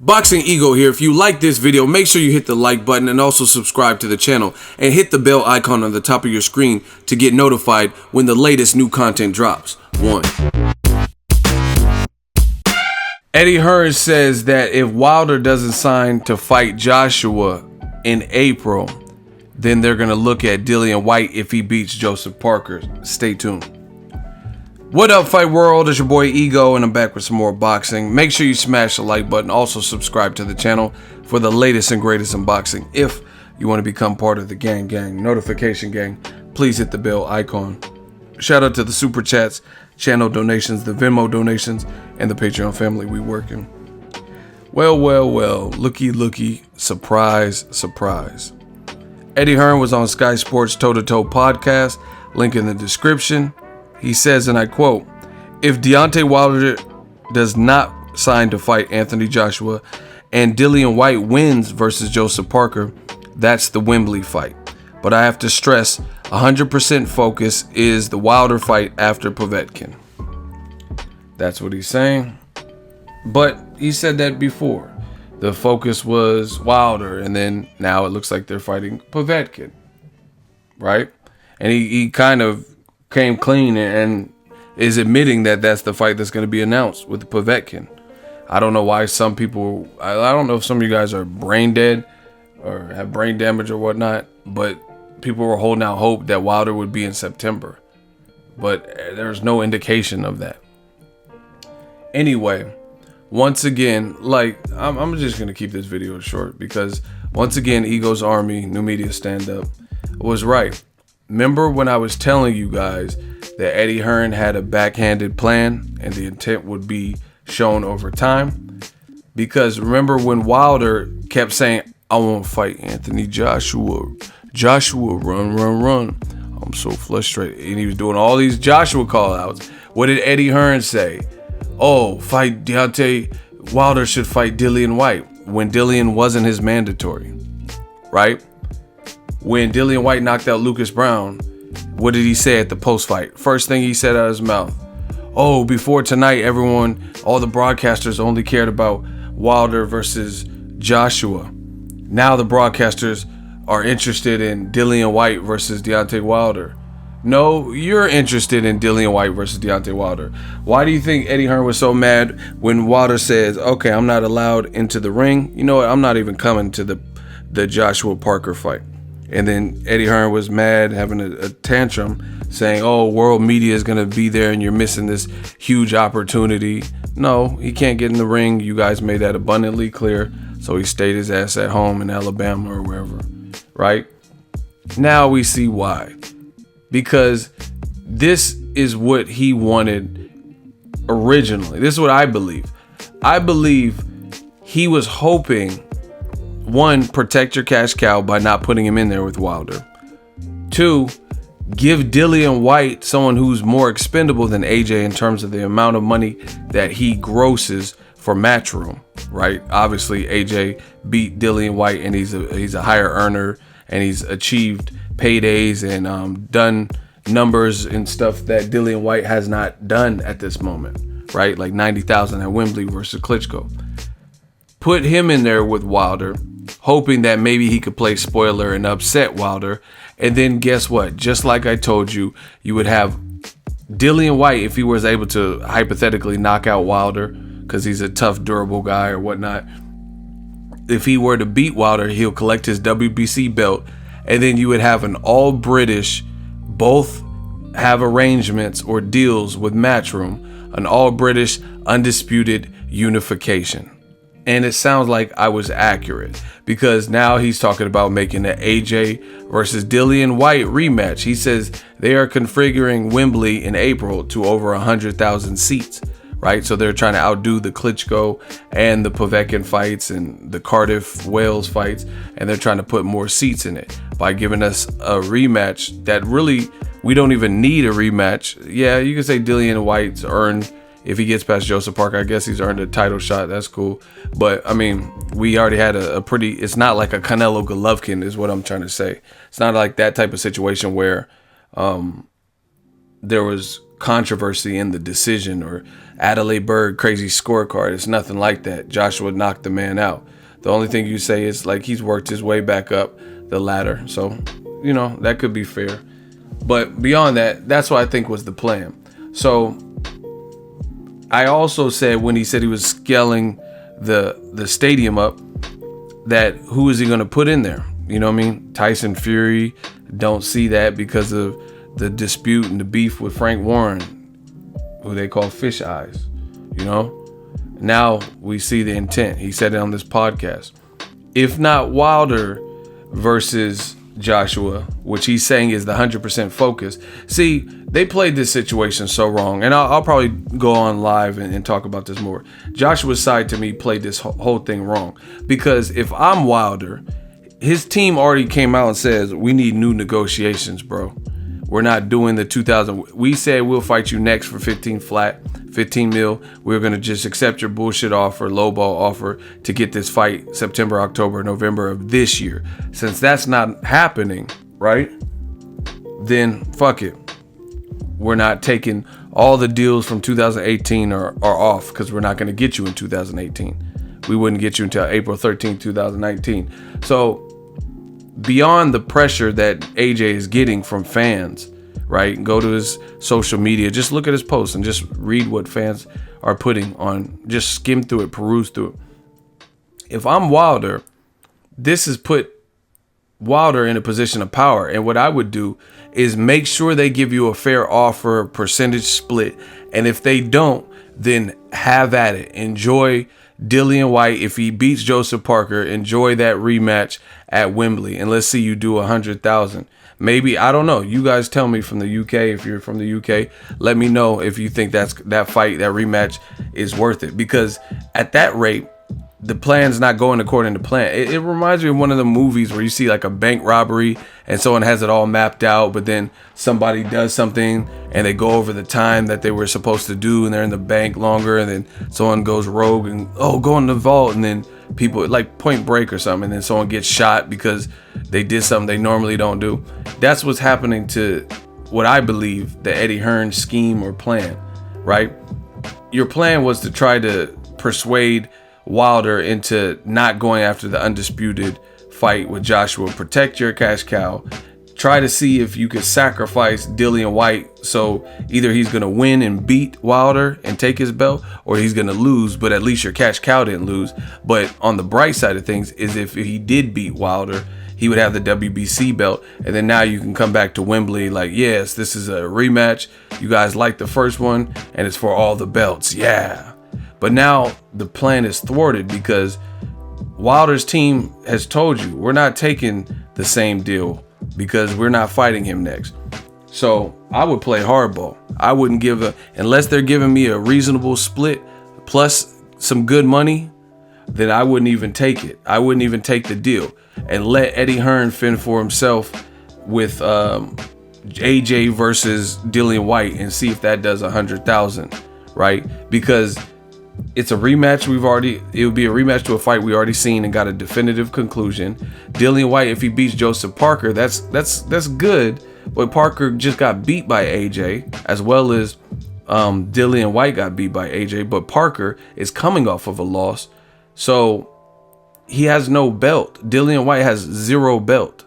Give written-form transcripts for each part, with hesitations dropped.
Boxing Ego here. If you like this video, make sure you hit the like button and also subscribe to the channel and hit the bell icon on the top of your screen to get notified when the latest new content drops. 1. Eddie Hearn says that if Wilder doesn't sign to fight Joshua in April, then they're going to look at Dillian Whyte if he beats Joseph Parker. Stay tuned. What up, Fight World? It's your boy Ego, and I'm back with some more boxing. Make sure you smash the like button. Also, subscribe to the channel for the latest and greatest in boxing. If you want to become part of the gang, notification gang, please hit the bell icon. Shout out to the super chats, channel donations, the Venmo donations, and the Patreon family we working. Well, looky, surprise. Eddie Hearn was on Sky Sports Toe to Toe podcast, link in the description. He says, and I quote, "If Deontay Wilder does not sign to fight Anthony Joshua and Dillian Whyte wins versus Joseph Parker, that's the Wembley fight. But I have to stress, 100% focus is the Wilder fight after Povetkin." That's what he's saying. But he said that before. The focus was Wilder, and then now it looks like they're fighting Povetkin, right? And he kind of came clean and is admitting that that's the fight that's going to be announced with Povetkin. I don't know why some people, I don't know if some of you guys are brain dead or have brain damage or whatnot, but people were holding out hope that Wilder would be in September, but there's no indication of that. Anyway, once again, I'm just going to keep this video short because once again, Ego's Army, New Media Stand Up, was right. Remember when I was telling you guys that Eddie Hearn had a backhanded plan and the intent would be shown over time? Because remember when Wilder kept saying, "I won't fight Anthony Joshua. Joshua, run. I'm so frustrated." And he was doing all these Joshua call outs. What did Eddie Hearn say? "Oh, fight Deontay. Wilder should fight Dillian Whyte," when Dillian wasn't his mandatory, right? When Dillian Whyte knocked out Lucas Brown, what did he say at the post-fight? First thing he said out of his mouth, "Oh, before tonight, all the broadcasters only cared about Wilder versus Joshua. Now the broadcasters are interested in Dillian Whyte versus Deontay Wilder." No, you're interested in Dillian Whyte versus Deontay Wilder. Why do you think Eddie Hearn was so mad when Wilder says, "Okay, I'm not allowed into the ring. You know what? I'm not even coming to the Joshua Parker fight." And then Eddie Hearn was mad, having a tantrum, saying, "Oh, world media is going to be there and you're missing this huge opportunity." No, he can't get in the ring. You guys made that abundantly clear. So he stayed his ass at home in Alabama or wherever, right? Now we see why. Because this is what he wanted originally. This is what I believe. I believe he was hoping, one, protect your cash cow by not putting him in there with Wilder. 2, give Dillian Whyte someone who's more expendable than AJ in terms of the amount of money that he grosses for Matchroom, right? Obviously, AJ beat Dillian Whyte, and he's a higher earner, and he's achieved paydays and done numbers and stuff that Dillian Whyte has not done at this moment, right? Like 90,000 at Wembley versus Klitschko. Put him in there with Wilder, hoping that maybe he could play spoiler and upset Wilder. And then guess what? Just like I told you, you would have Dillian Whyte, if he was able to hypothetically knock out Wilder, because he's a tough, durable guy or whatnot. If he were to beat Wilder, he'll collect his WBC belt. And then you would have an all British, both have arrangements or deals with Matchroom, an all British undisputed unification. And it sounds like I was accurate, because now he's talking about making the AJ versus Dillian Whyte rematch. He says they are configuring Wembley in April to over 100,000 seats, right? So they're trying to outdo the Klitschko and the Povetkin fights and the Cardiff Wales fights, and they're trying to put more seats in it by giving us a rematch that really, we don't even need a rematch. Yeah, you can say Dillian Whyte's earned, if he gets past Joseph Parker, I guess he's earned a title shot. That's cool. But, I mean, we already had a pretty, it's not like a Canelo Golovkin is what I'm trying to say. It's not like that type of situation where there was controversy in the decision or Adelaide Berg crazy scorecard. It's nothing like that. Joshua knocked the man out. The only thing you say is like he's worked his way back up the ladder. So, that could be fair. But beyond that, that's what I think was the plan. So I also said when he said he was scaling the stadium up, that who is he going to put in there? You know what I mean? Tyson Fury, don't see that because of the dispute and the beef with Frank Warren, who they call Fish Eyes. Now we see the intent. He said it on this podcast. If not Wilder versus Joshua, which he's saying is the 100% focus. See, they played this situation so wrong, and I'll probably go on live and talk about this more. Joshua's side to me played this whole thing wrong, because if I'm Wilder, his team already came out and says we need new negotiations, bro. We're not doing the 2000. We said we'll fight you next for 15 mil. We're going to just accept your bullshit offer, lowball offer to get this fight September, October, November of this year. Since that's not happening, right? Then fuck it. We're not taking all the deals from 2018 are off, because we're not going to get you in 2018. We wouldn't get you until April 13, 2019. So beyond the pressure that AJ is getting from fans, right? Go to his social media, just look at his posts and just read what fans are putting on, just skim through it, peruse through it. If I'm Wilder, this has put Wilder in a position of power. And what I would do is make sure they give you a fair offer, percentage split. And if they don't, then have at it. Enjoy Dillian Whyte. If he beats Joseph Parker, enjoy that rematch at Wembley, and let's see you do 100,000. Maybe, I don't know. You guys tell me from the UK. If you're from the UK, let me know if you think that fight, that rematch is worth it. Because at that rate, the plan's not going according to plan. It reminds me of one of the movies where you see like a bank robbery and someone has it all mapped out, but then somebody does something and they go over the time that they were supposed to do, and they're in the bank longer, and then someone goes rogue and go in the vault, and then people, like Point Break or something, and then someone gets shot because they did something they normally don't do. That's what's happening to what I believe the Eddie Hearn scheme or plan, right? Your plan was to try to persuade Wilder into not going after the undisputed fight with Joshua. Protect your cash cow. Try to see if you could sacrifice Dillian Whyte, so either he's going to win and beat Wilder and take his belt, or he's going to lose, but at least your cash cow didn't lose. But on the bright side of things is if he did beat Wilder, he would have the WBC belt, and then now you can come back to Wembley like, yes, this is a rematch. You guys like the first one, and it's for all the belts. Yeah. But now the plan is thwarted because Wilder's team has told you we're not taking the same deal because we're not fighting him next. So I would play hardball. I wouldn't unless they're giving me a reasonable split plus some good money, then I wouldn't even take it. I wouldn't even take the deal and let Eddie Hearn fend for himself with AJ versus Dillian Whyte and see if that does 100,000, right? Because it's a rematch. It would be a rematch to a fight we already seen and got a definitive conclusion. Dillian Whyte, if he beats Joseph Parker, that's good. But Parker just got beat by AJ, as well as Dillian Whyte got beat by AJ. But Parker is coming off of a loss, so he has no belt. Dillian Whyte has 0 belt.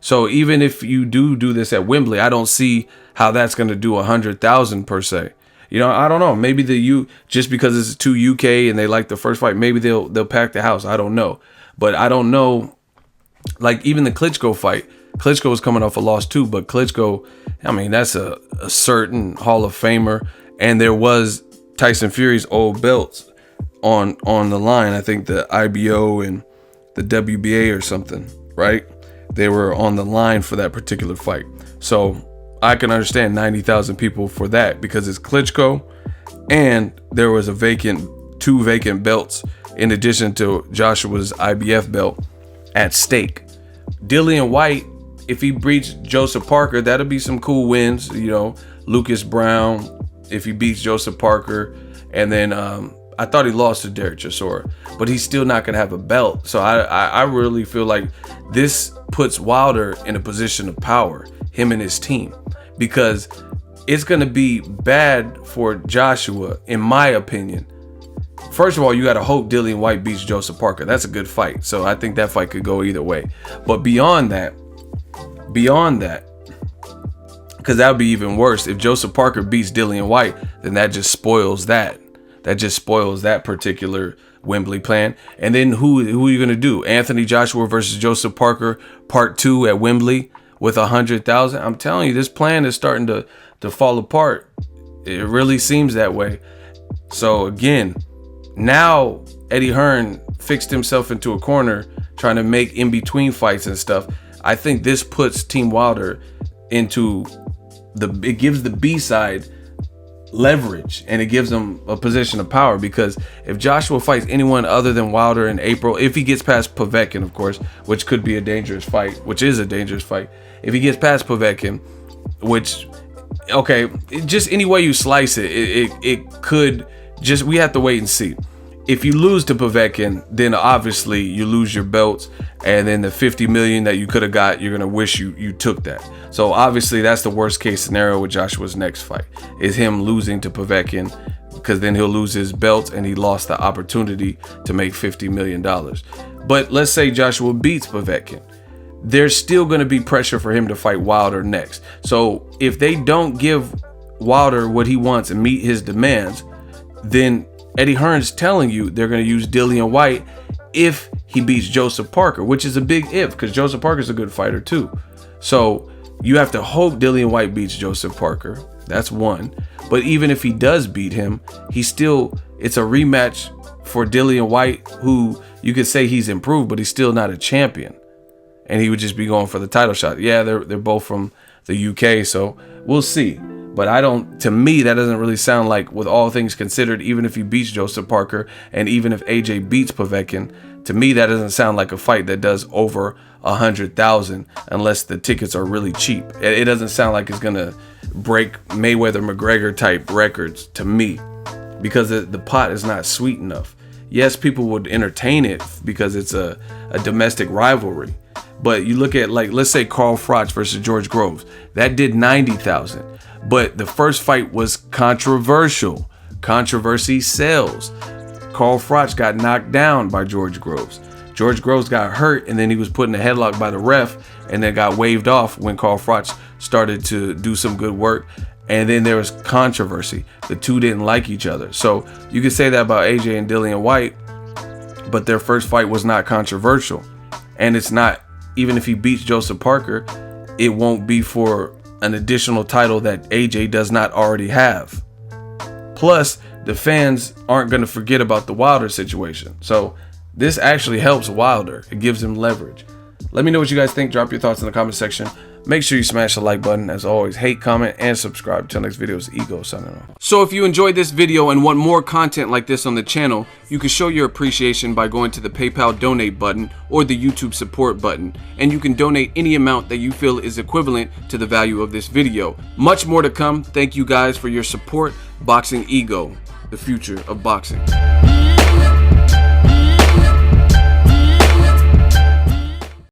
So even if you do this at Wembley, I don't see how that's going to do 100,000 per se. I don't know. Maybe just because it's too UK and they like the first fight, maybe they'll pack the house. I don't know. But I don't know. Like even the Klitschko fight, Klitschko was coming off a loss too. But Klitschko, that's a certain Hall of Famer. And there was Tyson Fury's old belts on the line. I think the IBO and the WBA or something, right? They were on the line for that particular fight. So I can understand 90,000 people for that because it's Klitschko, and there was 2 vacant belts in addition to Joshua's IBF belt at stake. Dillian Whyte, if he beats Joseph Parker, that'll be some cool wins. Lucas Brown, if he beats Joseph Parker, and then I thought he lost to Derek Chisora, but he's still not gonna have a belt. So I really feel like this puts Wilder in a position of power, him and his team. Because it's going to be bad for Joshua, in my opinion. First of all, you got to hope Dillian Whyte beats Joseph Parker. That's a good fight. So I think that fight could go either way. But beyond that, because that would be even worse. If Joseph Parker beats Dillian Whyte, then that just spoils that. That just spoils that particular Wembley plan. And then who are you going to do? Anthony Joshua versus Joseph Parker, part 2 at Wembley with 100,000. I'm telling you, this plan is starting to fall apart. It really seems that way. So again, now Eddie Hearn fixed himself into a corner trying to make in-between fights and stuff. I think this puts Team Wilder into it gives the B side leverage, and it gives them a position of power, because if Joshua fights anyone other than Wilder in April, if he gets past Povetkin, of course, which could be a dangerous fight, which is a dangerous fight. If he gets past Povetkin, which, okay, just any way you slice it, it could just, we have to wait and see. If you lose to Povetkin, then obviously you lose your belts, and then the 50 million that you could have got, you're gonna wish you took that. So obviously that's the worst case scenario with Joshua's next fight, is him losing to Povetkin, because then he'll lose his belt and he lost the opportunity to make $50 million. But let's say Joshua beats Povetkin, there's still gonna be pressure for him to fight Wilder next. So if they don't give Wilder what he wants and meet his demands, then Eddie Hearn's telling you they're going to use Dillian Whyte if he beats Joseph Parker, which is a big if, because Joseph Parker's a good fighter too. So you have to hope Dillian Whyte beats Joseph Parker. That's one. But even if he does beat him, it's a rematch for Dillian Whyte, who you could say he's improved, but he's still not a champion. And he would just be going for the title shot. Yeah, they're both from the UK, so we'll see. But to me, that doesn't really sound like, with all things considered, even if he beats Joseph Parker and even if AJ beats Povetkin, to me, that doesn't sound like a fight that does over 100,000 unless the tickets are really cheap. It doesn't sound like it's going to break Mayweather-McGregor type records to me, because the pot is not sweet enough. Yes, people would entertain it because it's a domestic rivalry. But you look at, like, let's say Carl Froch versus George Groves. That did 90,000. But the first fight was controversial. Controversy sells. Carl Froch got knocked down by George Groves. George Groves got hurt, and then he was put in a headlock by the ref, and then got waved off when Carl Froch started to do some good work. And then there was controversy. The two didn't like each other. So you could say that about AJ and Dillian Whyte, but their first fight was not controversial. And it's not, even if he beats Joseph Parker, it won't be for an additional title that AJ does not already have. Plus, the fans aren't going to forget about the Wilder situation. So this actually helps Wilder. It gives him leverage. Let me know what you guys think. Drop your thoughts in the comment section. Make sure you smash the like button. As always, hate, comment, and subscribe. Till next video, it's Ego signing off. So if you enjoyed this video and want more content like this on the channel, you can show your appreciation by going to the PayPal donate button or the YouTube support button. And you can donate any amount that you feel is equivalent to the value of this video. Much more to come. Thank you guys for your support. Boxing Ego, the future of boxing.